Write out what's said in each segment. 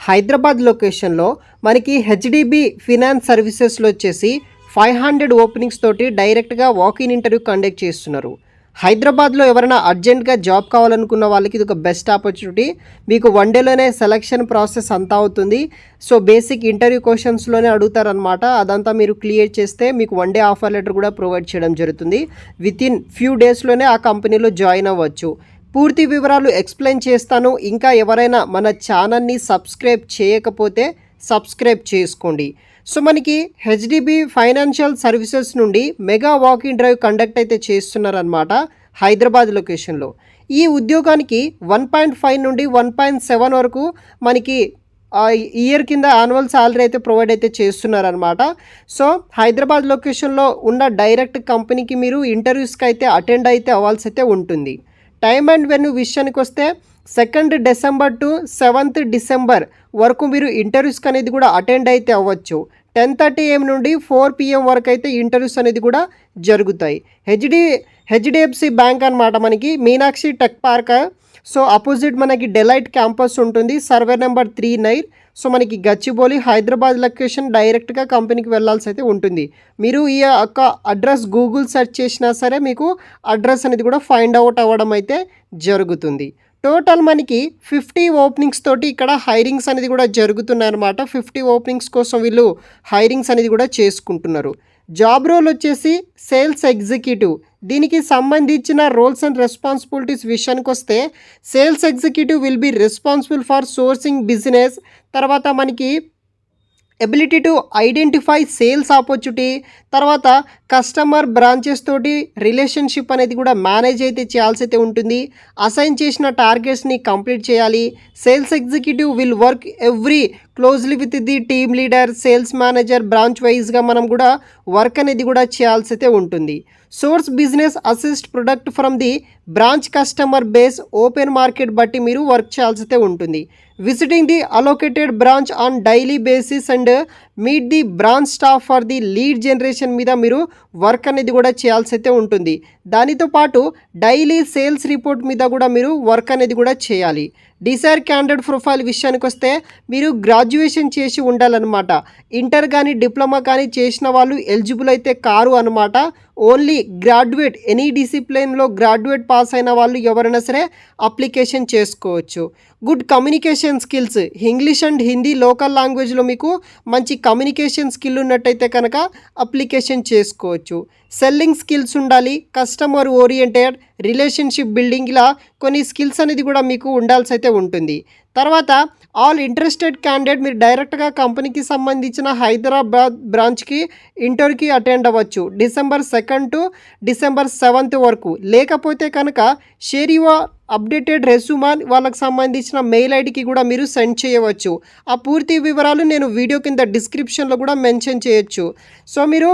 హైదరాబాద్ లొకేషన్లో మనకి HDB finance సర్వీసెస్లో వచ్చేసి 500 ఓపెనింగ్స్ తోటి డైరెక్ట్గా వాకిన్ ఇంటర్వ్యూ కండక్ట్ చేస్తున్నారు. హైదరాబాద్లో ఎవరైనా అర్జెంట్గా జాబ్ కావాలనుకున్న వాళ్ళకి ఇది ఒక బెస్ట్ ఆపర్చునిటీ. మీకు వన్ డేలోనే సెలక్షన్ ప్రాసెస్ అంతా అవుతుంది. సో బేసిక్ ఇంటర్వ్యూ క్వశ్చన్స్లోనే అడుగుతారనమాట. అదంతా మీరు క్లియర్ చేస్తే మీకు వన్ డే ఆఫర్ లెటర్ కూడా ప్రొవైడ్ చేయడం జరుగుతుంది. వితిన్ ఫ్యూ డేస్లోనే ఆ కంపెనీలో జాయిన్ అవ్వచ్చు. పూర్తి వివరాలు ఎక్స్ప్లెయిన్ చేస్తాను. ఇంకా ఎవరైనా మన ఛానల్ని సబ్స్క్రైబ్ చేయకపోతే సబ్స్క్రైబ్ చేసుకోండి. సో మనకి హెచ్డిబి ఫైనాన్షియల్ సర్వీసెస్ నుండి మెగా వాకింగ్ డ్రైవ్ కండక్ట్ అయితే చేస్తున్నారనమాట హైదరాబాద్ లొకేషన్లో. ఈ ఉద్యోగానికి 1.5 నుండి 1.7 వరకు మనకి ఇయర్ కింద యాన్యువల్ శాలరీ అయితే ప్రొవైడ్ అయితే చేస్తున్నారనమాట. సో హైదరాబాద్ లొకేషన్లో ఉన్న డైరెక్ట్ కంపెనీకి మీరు ఇంటర్వ్యూస్కి అయితే అటెండ్ అయితే అవ్వాల్సి అయితే ఉంటుంది. టైమ్ అండ్ వెన్యూ విషయానికి వస్తే 2 డిసెంబర్ టు 7 డిసెంబర్ వరకు మీరు ఇంటర్వ్యూస్కి అనేది కూడా అటెండ్ అయితే అవ్వచ్చు. 10:30 AM నుండి 4 PM వరకు అయితే ఇంటర్వ్యూస్ అనేది కూడా జరుగుతాయి. హెచ్డిఎఫ్సి బ్యాంక్ అనమాట మనకి Meenakshi tech park. So opposite మనకి డెలైట్ క్యాంపస్ ఉంటుంది, సర్వే నెంబర్ 39. సో మనకి గచ్చిబౌలి హైదరాబాద్ లొకేషన్ డైరెక్ట్గా కంపెనీకి వెళ్ళాల్సి అయితే ఉంటుంది. మీరు ఈ యొక్క అడ్రస్ గూగుల్ సెర్చ్ చేసినా సరే మీకు అడ్రస్ అనేది కూడా ఫైండ్ అవుట్ అవ్వడం అయితే జరుగుతుంది. టోటల్ మనకి 50 ఓపెనింగ్స్ తోటి ఇక్కడ హైరింగ్స్ అనేది కూడా జరుగుతున్నాయన్నమాట. 50 ఓపెనింగ్స్ కోసం వీళ్ళు హైరింగ్స్ అనేది కూడా చేసుకుంటున్నారు. జాబ్ రోల్ వచ్చేసి సేల్స్ ఎగ్జిక్యూటివ్. దీనికి సంబంధించిన రోల్స్ అండ్ రెస్పాన్సిబిలిటీస్ విషయానికి వస్తే sales executive will be responsible for sourcing business. తర్వాత మనకి ability to identify sales opportunity, తర్వాత కస్టమర్ బ్రాంచెస్ తోటి రిలేషన్షిప్ అనేది కూడా మేనేజ్ అయితే చేయాల్సి అయితే ఉంటుంది. అసైన్ చేసిన టార్గెట్స్ని కంప్లీట్ చేయాలి. Sales executive will work every closely with the team leader, sales manager, branch వైజ్గా మనం కూడా వర్క్ అనేది కూడా చేయాల్సి అయితే ఉంటుంది. Source business assist product from the branch customer base, open market బట్టి మీరు వర్క్ చేయాల్సి అయితే ఉంటుంది. Visiting the allocated branch on daily basis and meet the branch staff for the lead generation మీద మీరు వర్క్ అనేది కూడా చేయాల్సి అయితే ఉంటుంది. దానితో పాటు డైలీ సేల్స్ రిపోర్ట్ మీద కూడా మీరు వర్క్ అనేది కూడా చేయాలి. డిసైర్ క్యాండిడేట్ ప్రొఫైల్ విషయానికి వస్తే మీరు గ్రాడ్యుయేషన్ చేసి ఉండాలన్నమాట. ఇంటర్ కానీ డిప్లొమా కానీ చేసిన వాళ్ళు ఎలిజిబుల్ అయితే కారు అనమాట. ఓన్లీ గ్రాడ్యుయేట్, ఎనీ డిసిప్లిన్లో గ్రాడ్యుయేట్ పాస్ అయిన వాళ్ళు ఎవరైనా సరే అప్లికేషన్ చేసుకోవచ్చు. Good communication skills, English and Hindi local లాంగ్వేజ్లో మీకు మంచి కమ్యూనికేషన్ స్కిల్ ఉన్నట్టయితే కనుక అప్లికేషన్ చేసుకోవచ్చు. సెల్లింగ్ స్కిల్స్ ఉండాలి, కస్టమర్ ఓరియంటెడ్, రిలేషన్షిప్ బిల్డింగ్, ఇలా కొన్ని స్కిల్స్ అనేది కూడా మీకు ఉండాల్సి అయితే ఉంటుంది. తర్వాత ఆల్ ఇంట్రెస్టెడ్ క్యాండిడేట్ మీరు డైరెక్ట్గా కంపెనీకి సంబంధించిన హైదరాబాద్ బ్రాంచ్కి ఇంటర్వ్యూకి అటెండ్ అవ్వచ్చు December 2 to December 7 వరకు. లేకపోతే కనుక షేర్ యువర్ అప్డేటెడ్ రెజ్యూమాన్ వాళ్ళకి సంబంధించిన మెయిల్ ఐడికి కూడా మీరు సెండ్ చేయవచ్చు. ఆ పూర్తి వివరాలు నేను వీడియో కింద డిస్క్రిప్షన్లో కూడా మెన్షన్ చేయొచ్చు. సో మీరు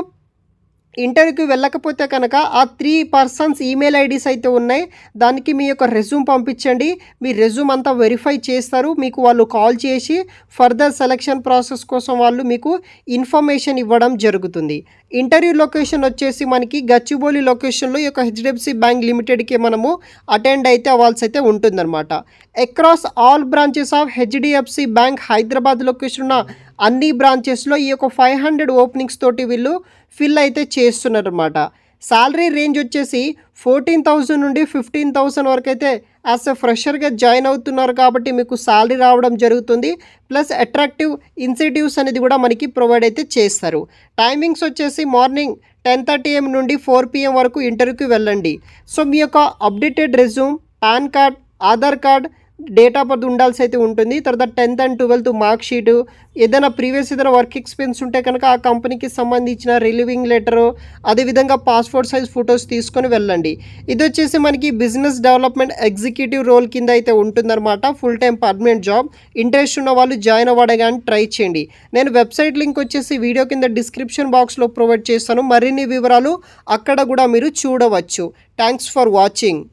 ఇంటర్వ్యూకి వెళ్ళకపోతే కనుక ఆ 3 పర్సన్స్ ఈమెయిల్ ఐడీస్ అయితే ఉన్నాయి, దానికి మీ యొక్క రెజ్యూమ్ పంపించండి. మీ రెజ్యూమ్ అంతా వెరిఫై చేస్తారు. మీకు వాళ్ళు కాల్ చేసి ఫర్దర్ సెలక్షన్ ప్రాసెస్ కోసం వాళ్ళు మీకు ఇన్ఫర్మేషన్ ఇవ్వడం జరుగుతుంది. ఇంటర్వ్యూ లొకేషన్ వచ్చేసి మనకి గచ్చిబౌలి లొకేషన్లో ఈ యొక్క హెచ్డిఎఫ్సి బ్యాంక్ లిమిటెడ్కి మనము అటెండ్ అయితే అవ్వాల్సి అయితే ఉంటుందన్నమాట. Across all branches of HDFC bank Hyderabad location ఉన్న అన్ని బ్రాంచెస్లో ఈ యొక్క 500 ఓపెనింగ్స్ తోటి వీళ్ళు ఫిల్ అయితే చేస్తున్నారన్నమాట. శాలరీ రేంజ్ వచ్చేసి 14,000 నుండి 15,000 వరకు అయితే యాజ్ ఎ ఫ్రెషర్గా జాయిన్ అవుతున్నారు కాబట్టి మీకు శాలరీ రావడం జరుగుతుంది. ప్లస్ అట్రాక్టివ్ ఇన్సెంటివ్స్ అనేది కూడా మనకి ప్రొవైడ్ అయితే చేస్తారు. టైమింగ్స్ వచ్చేసి మార్నింగ్ 10:30 AM నుండి 4 PM వరకు ఇంటర్వ్యూకి వెళ్ళండి. సో మీ యొక్క updated resume, pan card, Aadhaar card, date of birth ఉండాల్సి అయితే ఉంటుంది. తర్వాత 10th and 12th mark sheet, ఏదైనా ప్రీవియస్ ఏదైనా వర్క్ ఎక్స్పీరియన్స్ ఉంటే కనుక ఆ కంపెనీకి సంబంధించిన రిలీవింగ్ లెటరు, అదేవిధంగా పాస్పోర్ట్ సైజ్ ఫొటోస్ తీసుకొని వెళ్ళండి. ఇది వచ్చేసి మనకి బిజినెస్ డెవలప్మెంట్ ఎగ్జిక్యూటివ్ రోల్ కింద అయితే ఉంటుందన్నమాట. Full time permanent job. Interest ఉన్న వాళ్ళు జాయిన్ అవ్వడానికి ట్రై చేయండి. నేను వెబ్సైట్ లింక్ వచ్చేసి వీడియో కింద డిస్క్రిప్షన్ బాక్స్లో ప్రొవైడ్ చేస్తాను. మరిన్ని వివరాలు అక్కడ కూడా మీరు చూడవచ్చు. Thanks for watching.